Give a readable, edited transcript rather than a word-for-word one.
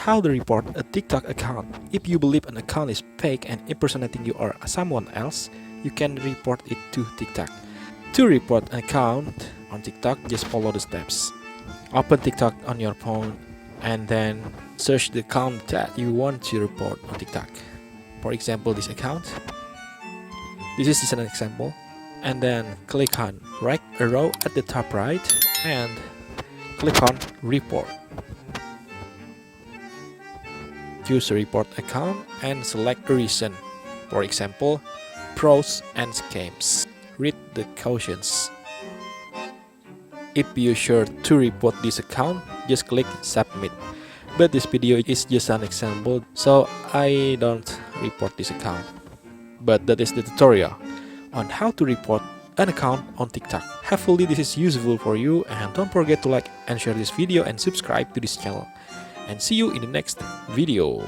how to report a TikTok account. If you believe an account is fake and impersonating you or someone else, you can report it to TikTok. To report an account on TikTok, just follow the steps. Open TikTok on your phone and then search the account that you want to report on TikTok. For example, this account. This is just an example. And then click on right arrow at the top right and click on report. Choose a report account and select a reason. For example, frauds and scams. Read the cautions. If you're sure to report this account, just click submit. But this video is just an example, so I don't report this account. But that is the tutorial on how to report an account on TikTok. Hopefully this is useful for you, and don't forget to like and share this video and subscribe to this channel. And see you in the next video.